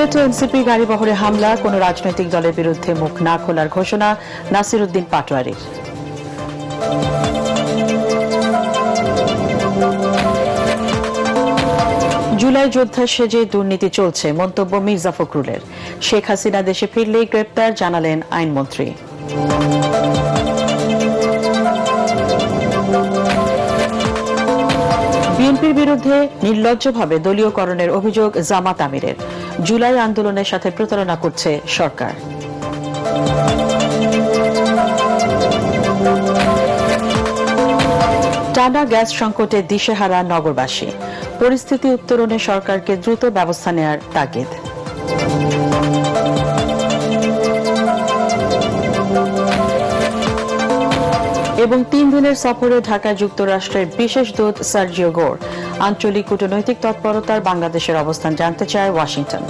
সিলেটে এনসিপি গাড়িবহরে হামলা, কোন রাজনৈতিক দলের বিরুদ্ধে মুখ না খোলার ঘোষণা নাসিরউদ্দিন পাটোয়ারীর। জুলাই যোদ্ধা সেজে দুর্নীতি চলছে, মন্তব্য মির্জা ফখরুলের। শেখ হাসিনা দেশে ফিরলেই গ্রেপ্তার, জানালেন আইনমন্ত্রী। বিএনপির বিরুদ্ধে নির্লজ্জভাবে দলীয়করণের অভিযোগ জামাত আমিরের। জুলাই আন্দোলনের সাথে প্রতারণা করছে সরকার। টানা গ্যাস সংকটে দিশেহারা নগরবাসী। পরিস্থিতি উত্তরণে সরকারকে দ্রুত ব্যবস্থা নেওয়ার তাগিদ। এবং 3 দিনের সফরে ঢাকায় যুক্তরাষ্ট্রের বিশেষ দূত সার্জিও গোর। আঞ্চলিক কূটনৈতিক তৎপরতার বাংলাদেশের অবস্থান জানতে চায় ওয়াশিংটন।